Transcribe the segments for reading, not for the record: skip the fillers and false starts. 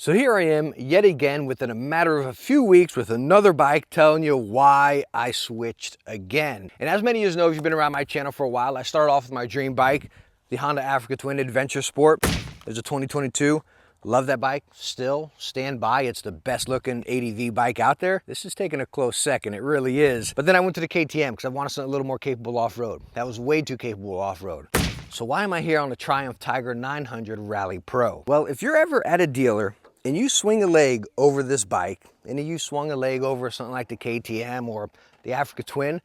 So here I am yet again within a matter of a few weeks with another bike telling you why I switched again. And as many of you know, if you've been around my channel for a while, I started off with my dream bike, the Honda Africa Twin Adventure Sport. There's a 2022. Love that bike, still stand by. It's the best looking ADV bike out there. This is taking a close second, it really is. But then I went to the KTM because I wanted something a little more capable off-road. That was way too capable off-road. So why am I here on the Triumph Tiger 900 Rally Pro? Well, if you're ever at a dealer and you swing a leg over this bike, and you swung a leg over something like the KTM or the Africa Twin,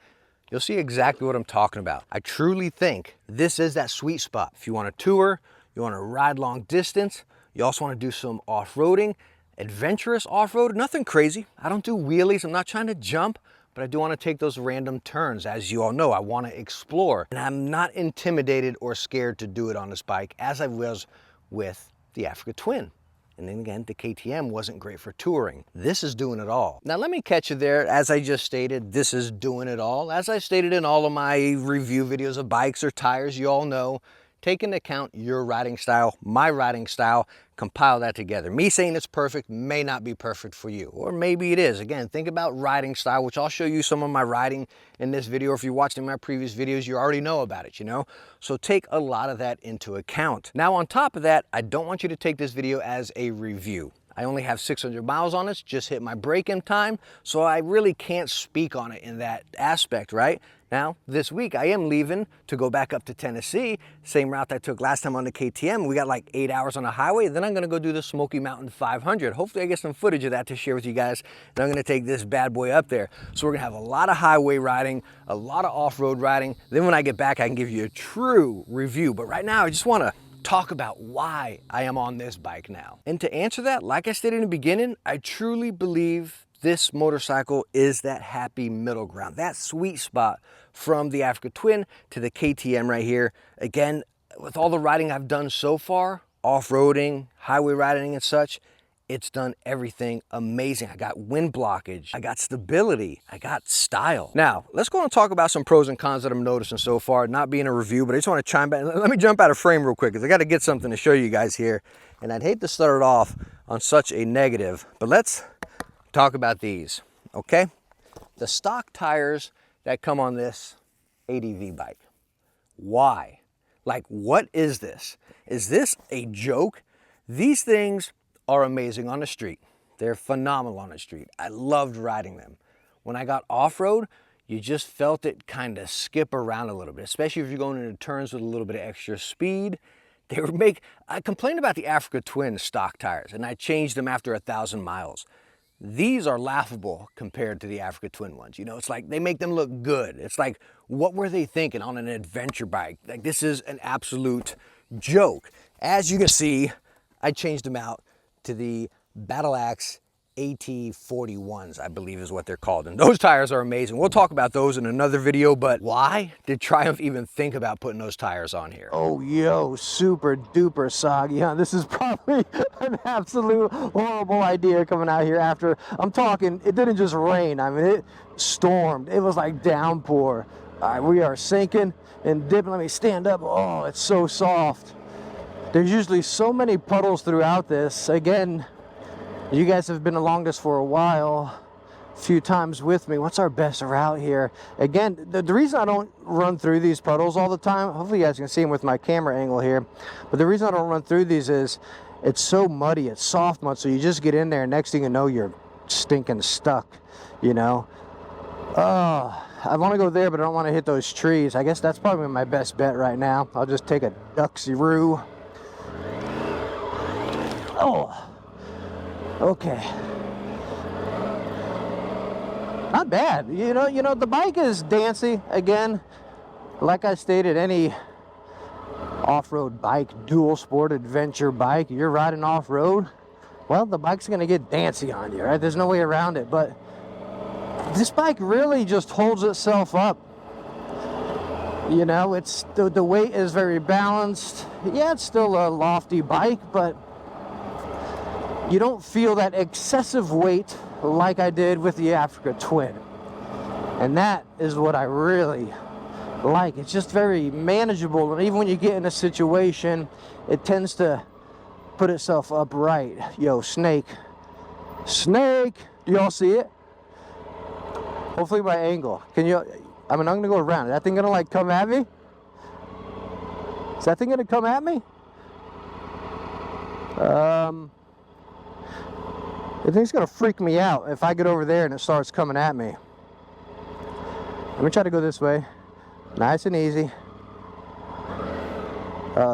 you'll see exactly what I'm talking about. I truly think this is that sweet spot. If you want to tour, you want to ride long distance, you also want to do some off-roading, adventurous off-road, nothing crazy. I don't do wheelies, I'm not trying to jump, but I do want to take those random turns. As you all know, I want to explore. And I'm not intimidated or scared to do it on this bike as I was with the Africa Twin. And then again, the KTM wasn't great for touring. This is doing it all. Now let me catch you there. As I just stated, this is doing it all. As I stated in all of my review videos of bikes or tires, you all know, take into account your riding style, my riding style, compile that together. Me saying it's perfect may not be perfect for you, or maybe it is. Again, think about riding style, which I'll show you some of my riding in this video. If you watched in my previous videos, you already know about it, you know? So take a lot of that into account. Now, on top of that, I don't want you to take this video as a review. I only have 600 miles on this, just hit my break-in time, so I really can't speak on it in that aspect, right? Now, this week I am leaving to go back up to Tennessee, same route I took last time on the KTM. We got like 8 hours on the highway, then I'm gonna go do the Smoky Mountain 500. Hopefully I get some footage of that to share with you guys, and I'm gonna take this bad boy up there. So we're gonna have a lot of highway riding, a lot of off-road riding. Then when I get back, I can give you a true review. But right now, I just wanna talk about why I am on this bike now. And to answer that, like I stated in the beginning, I truly believe this motorcycle is that happy middle ground, that sweet spot from the Africa Twin to the KTM right here. Again, with all the riding I've done so far, off-roading, highway riding and such, it's done everything amazing. I got wind blockage, I got stability, I got style. Now, let's go and talk about some pros and cons that I'm noticing so far, not being a review, but I just want to chime back. Let me jump out of frame real quick because I got to get something to show you guys here. And I'd hate to start it off on such a negative, but let's talk about these, okay? The stock tires that come on this ADV bike. Why? Like, what is this? Is this a joke? These things are amazing on the street. They're phenomenal on the street. I loved riding them. When I got off-road, you just felt it kind of skip around a little bit, especially if you're going into turns with a little bit of extra speed. They would make, I complained about the Africa Twin stock tires, and I changed them after 1,000 miles. These are laughable compared to the Africa Twin ones. You know, it's like they make them look good. It's like, what were they thinking on an adventure bike? Like, this is an absolute joke. As you can see, I changed them out to the Battle Axe AT41s, I believe is what they're called. And those tires are amazing. We'll talk about those in another video, but why did Triumph even think about putting those tires on here? Oh, yo, super duper soggy, huh? This is probably an absolute horrible idea coming out here after, I'm talking, it didn't just rain. I mean, it stormed. It was like downpour. All right, we are sinking and dipping. Let me stand up. Oh, it's so soft. There's usually so many puddles throughout this. Again, you guys have been along this for a while, a few times with me. What's our best route here? Again, the reason I don't run through these puddles all the time, hopefully you guys can see them with my camera angle here, but the reason I don't run through these is it's so muddy, it's soft mud, so you just get in there and next thing you know, you're stinking stuck, you know? I want to go there, but I don't want to hit those trees. I guess that's probably my best bet right now. I'll just take a ducksy-roo. Oh, okay. Not bad. You know, the bike is dancy. Again, like I stated, any off-road bike, dual sport adventure bike, you're riding off-road, well, the bike's going to get dancy on you, right? There's no way around it, but this bike really just holds itself up. You know, it's the weight is very balanced. Yeah, it's still a lofty bike, but you don't feel that excessive weight like I did with the Africa Twin. And that is what I really like. It's just very manageable, and even when you get in a situation, it tends to put itself upright. Yo, snake. Snake! Do y'all see it? Hopefully by angle. Can you, I'm gonna go around. Is that thing gonna like come at me? Is that thing gonna come at me? I think it's gonna freak me out if I get over there and it starts coming at me. Let me try to go this way. Nice and easy.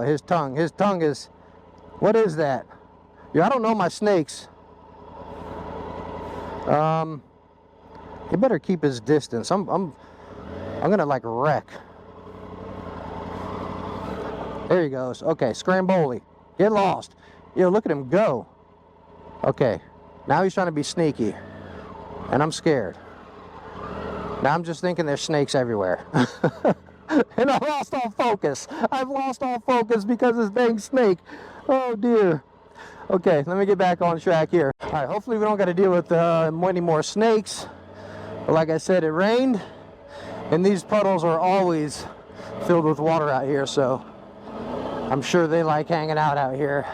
His tongue is, what is that? Yeah, I don't know my snakes. He better keep his distance. I'm gonna like wreck. There he goes. Okay, scramboli. Get lost. Yo, look at him go. Okay, now he's trying to be sneaky, and I'm scared. Now I'm just thinking there's snakes everywhere. And I lost all focus. I've lost all focus because of this dang snake. Oh dear. Okay, let me get back on track here. All right, hopefully we don't got to deal with any more snakes. But like I said, it rained, and these puddles are always filled with water out here, so I'm sure they like hanging out here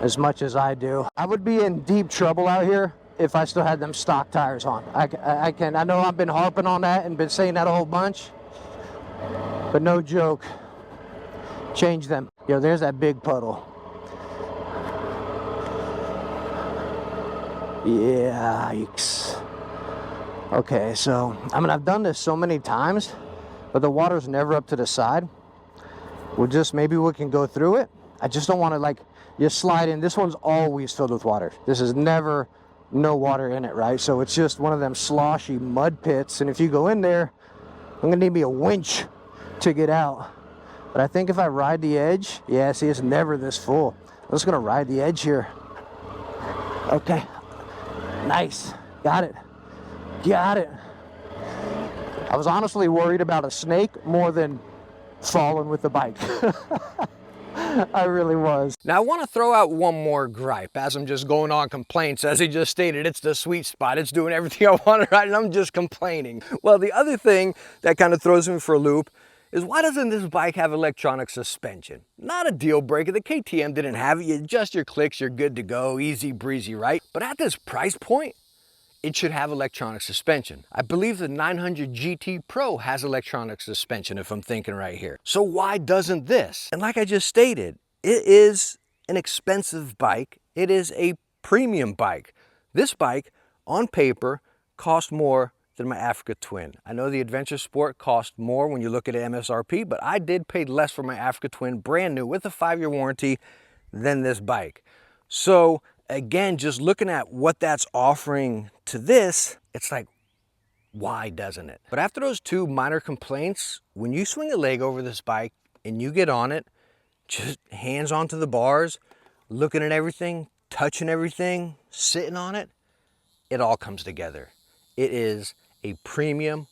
as much as I do. I would be in deep trouble out here if I still had them stock tires on. I know I've been harping on that and been saying that a whole bunch, but no joke. Change them. Yo, there's that big puddle. Yikes. Okay, so, I mean, I've done this so many times, but the water's never up to the side. Maybe we can go through it. I just don't want to, like, just slide in. This one's always filled with water. This is never no water in it, right? So it's just one of them sloshy mud pits, and if you go in there, I'm gonna need me a winch to get out. But I think if I ride the edge, yeah, see, it's never this full. I'm just gonna ride the edge here. Okay, nice, got it. I was honestly worried about a snake more than falling with the bike. I really was. Now I want to throw out one more gripe as I'm just going on complaints. As he just stated, it's the sweet spot. It's doing everything I want to ride and I'm just complaining. Well, the other thing that kind of throws me for a loop is why doesn't this bike have electronic suspension? Not a deal breaker. The KTM didn't have it. You adjust your clicks, you're good to go. Easy breezy, right? But at this price point, it should have electronic suspension. I believe the 900 GT Pro has electronic suspension, if I'm thinking right here. So why doesn't this? And like I just stated, it is an expensive bike. It is a premium bike. This bike, on paper, cost more than my Africa Twin. I know the Adventure Sport cost more when you look at MSRP, but I did pay less for my Africa Twin, brand new, with a 5-year warranty, than this bike. So again, just looking at what that's offering to this, it's like, why doesn't it? But after those two minor complaints, when you swing a leg over this bike and you get on it, just hands onto the bars, looking at everything, touching everything, sitting on it, it all comes together. It is a premium,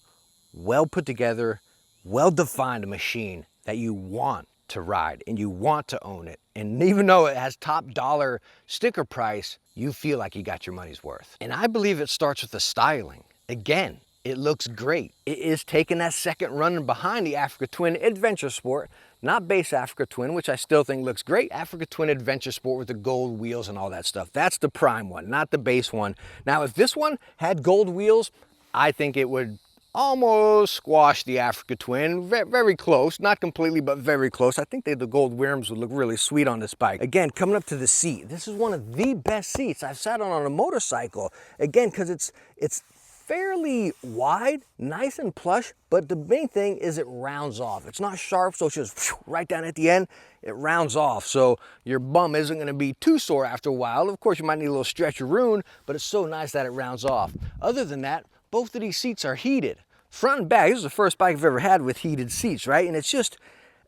well put together, well-defined machine that you want to ride and you want to own it. And even though it has top dollar sticker price, you feel like you got your money's worth. And I believe it starts with the styling. Again, it looks great. It is taking that second run behind the Africa Twin Adventure Sport, not base Africa Twin, which I still think looks great. Africa Twin Adventure Sport with the gold wheels and all that stuff. That's the prime one, not the base one. Now, if this one had gold wheels, I think it would almost squash the Africa Twin. Very close, not completely, but very close. I think the gold rims would look really sweet on this bike. Again, coming up to the seat, this is one of the best seats I've sat on a motorcycle. Again, because it's fairly wide, nice and plush, but the main thing is it rounds off. It's not sharp, so it's just right down at the end, it rounds off. So your bum isn't gonna be too sore after a while. Of course, you might need a little stretcheroo, but it's so nice that it rounds off. Other than that, both of these seats are heated. Front and back, this is the first bike I've ever had with heated seats, right? And it's just,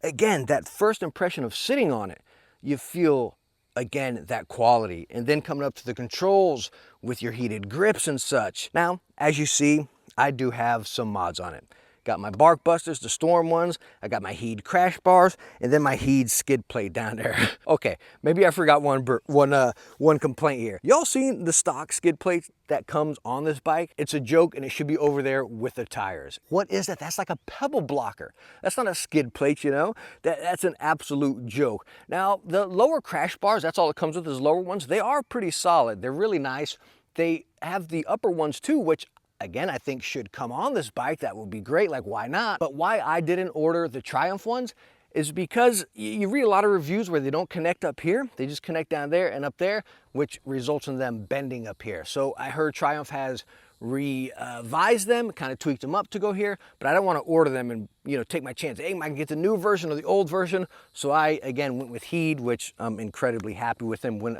again, that first impression of sitting on it, you feel, again, that quality. And then coming up to the controls with your heated grips and such. Now, as you see, I do have some mods on it. Got my bark busters, the storm ones. I got my Heed crash bars, and then my Heed skid plate down there. Okay, maybe I forgot one complaint here. Y'all seen the stock skid plate that comes on this bike? It's a joke, and it should be over there with the tires. What is that? That's like a pebble blocker. That's not a skid plate, you know? That's an absolute joke. Now, the lower crash bars, that's all it comes with, is lower ones. They are pretty solid. They're really nice. They have the upper ones too, which again, I think should come on this bike. That would be great, like why not? But why I didn't order the Triumph ones is because you read a lot of reviews where they don't connect up here. They just connect down there and up there, which results in them bending up here. So I heard Triumph has revised them, kind of tweaked them up to go here, but I don't want to order them and, you know, take my chance. Hey, I can get the new version or the old version. So I, again, went with Heed, which I'm incredibly happy with them, went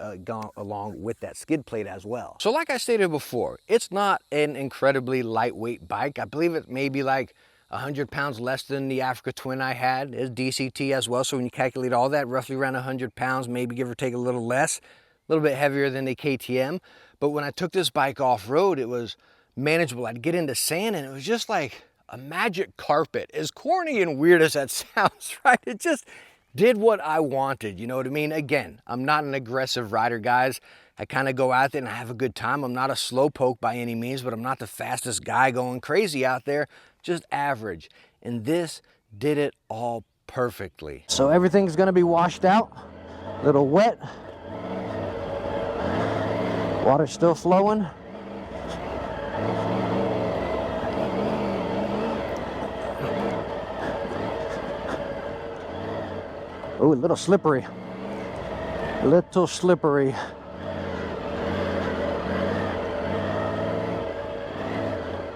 along with that skid plate as well. So like I stated before, it's not an incredibly lightweight bike. I believe it may be like 100 pounds less than the Africa Twin I had. It's DCT as well. So when you calculate all that, roughly around 100 pounds, maybe give or take a little less, a little bit heavier than the KTM. But when I took this bike off-road, it was manageable. I'd get into sand and it was just like a magic carpet. As corny and weird as that sounds, right? It just did what I wanted, you know what I mean? Again, I'm not an aggressive rider, guys. I kind of go out there and I have a good time. I'm not a slowpoke by any means, but I'm not the fastest guy going crazy out there, just average. And this did it all perfectly. So everything's gonna be washed out, a little wet. Water's still flowing. Oh, a little slippery. A little slippery.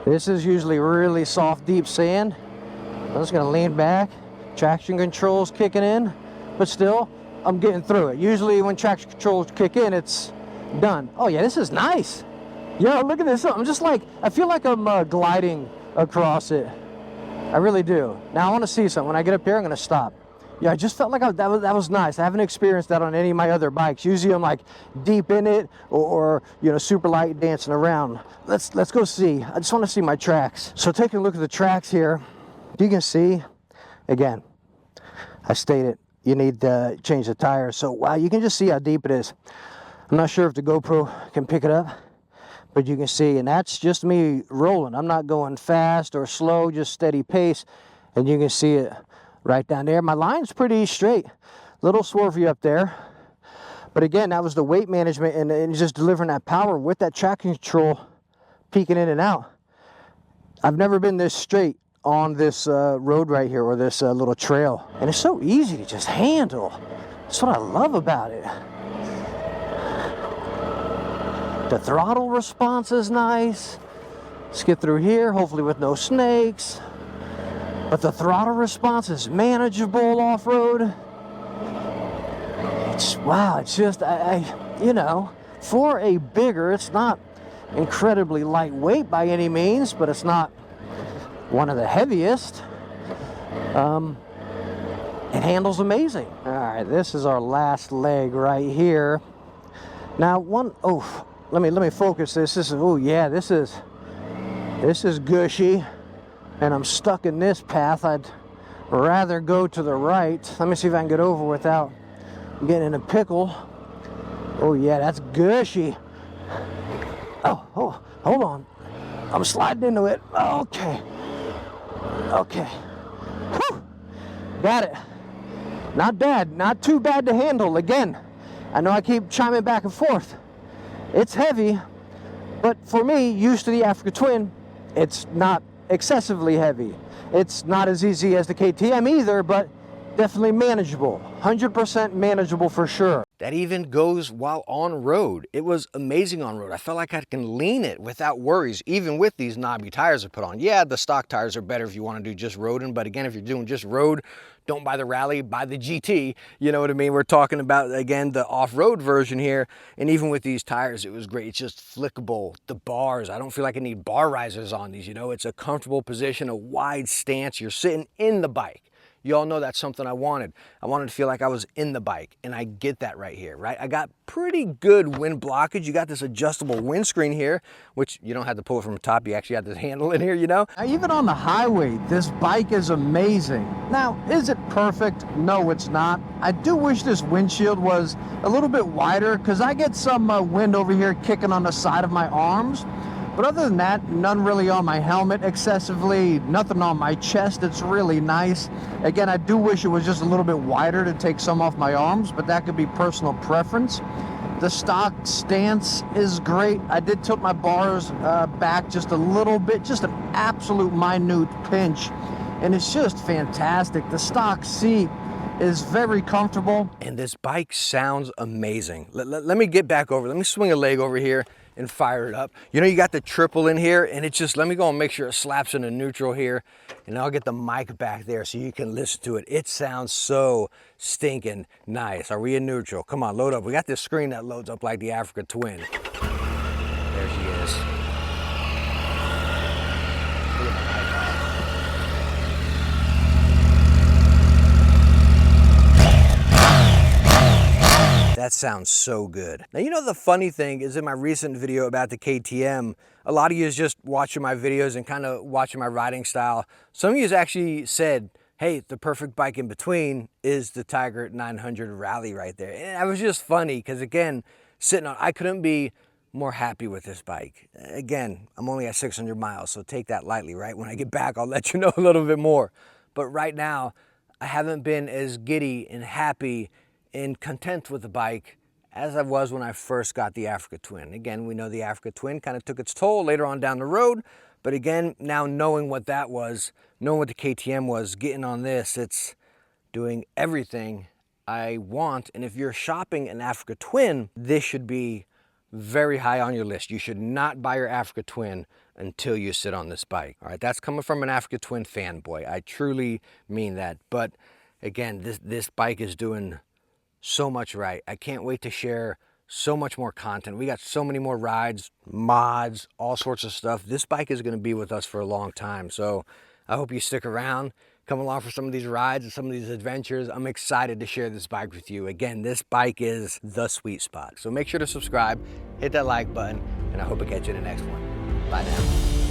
This is usually really soft, deep sand. I'm just gonna lean back. Traction control's kicking in, but still, I'm getting through it. Usually when traction controls kick in, it's done. Oh yeah, this is nice. Yeah, look at this. I'm just like, I feel like I'm gliding across it. I really do. Now I want to see something. When I get up here, I'm going to stop. Yeah, I just felt like that was nice. I haven't experienced that on any of my other bikes. Usually I'm like deep in it or you know, super light dancing around. Let's go see. I just want to see my tracks. So taking a look at the tracks here, you can see, again, I stated you need to change the tires. So wow, you can just see how deep it is. I'm not sure if the GoPro can pick it up, but you can see, and that's just me rolling. I'm not going fast or slow, just steady pace, and you can see it right down there. My line's pretty straight, little swervy up there, but again, that was the weight management and just delivering that power with that traction control peeking in and out. I've never been this straight on this road right here, or this little trail, and it's so easy to just handle. That's what I love about it. The throttle response is nice. Let's get through here, hopefully with no snakes. But the throttle response is manageable off-road. Wow, it's just, you know, for a bigger, it's not incredibly lightweight by any means, but it's not one of the heaviest. It handles amazing. All right, this is our last leg right here. Now, let me focus this. Oh yeah, this is gushy, and I'm stuck in this path. I'd rather go to the right. Let me see if I can get over without getting in a pickle. Oh yeah, that's gushy. Oh, hold on. I'm sliding into it. Okay. Whew. Got it. Not bad. Not too bad to handle. Again, I know I keep chiming back and forth. It's heavy, but for me, used to the Africa Twin, it's not excessively heavy. It's not as easy as the KTM either, but definitely manageable. 100% manageable for sure. That even goes while on road. It was amazing on road. I felt like I can lean it without worries, even with these knobby tires I put on. Yeah, the stock tires are better if you want to do just roading, but again, if you're doing just road, don't buy the Rally, buy the GT. You know what I mean? We're talking about, again, the off-road version here, and even with these tires, it was great. It's just flickable. The bars, I don't feel like I need bar risers on these, you know? It's a comfortable position, a wide stance. You're sitting in the bike. you all know that's something I wanted. I wanted to feel like I was in the bike, and I get that right here, right? I got pretty good wind blockage. You got this adjustable windscreen here, which you don't have to pull it from the top. You actually have this handle in here, you know? Now, even on the highway, this bike is amazing. Now, is it perfect? No, it's not. I do wish this windshield was a little bit wider because I get some wind over here kicking on the side of my arms. But other than that, none really on my helmet excessively, nothing on my chest. It's really nice. Again, I do wish it was just a little bit wider to take some off my arms, but that could be personal preference. The stock stance is great. I did tilt my bars back just a little bit, just an absolute minute pinch, and it's just fantastic. The stock seat is very comfortable. And this bike sounds amazing. Let me get back over. Let me swing a leg over here and fire it up. You know, you got the triple in here, and it's just, let me go and make sure it slaps into neutral here, and I'll get the mic back there so you can listen to it. It sounds so stinking nice. Are we in neutral? Come on, load up. We got this screen that loads up like the Africa Twin. There she is. That sounds so good. Now, you know, the funny thing is, in my recent video about the KTM, a lot of you is just watching my videos and kind of watching my riding style. Some of you actually said, hey, the perfect bike in between is the Tiger 900 Rally right there. And that was just funny because, again, I couldn't be more happy with this bike. Again, I'm only at 600 miles, so take that lightly, right? When I get back, I'll let you know a little bit more. But right now, I haven't been as giddy and happy and content with the bike as I was when I first got the Africa Twin. Again, we know the Africa Twin kind of took its toll later on down the road, but again, now knowing what that was, knowing what the KTM was, getting on this, it's doing everything I want. And if you're shopping an Africa Twin, this should be very high on your list. You should not buy your Africa Twin until you sit on this bike. All right, that's coming from an Africa Twin fanboy. I truly mean that. But again, this bike is doing so much right. I can't wait to share so much more content. We got so many more rides, mods, all sorts of stuff. This bike is going to be with us for a long time. So I hope you stick around, come along for some of these rides and some of these adventures. I'm excited to share this bike with you. Again, this bike is the sweet spot. So make sure to subscribe, hit that like button, and I hope to catch you in the next one. Bye now.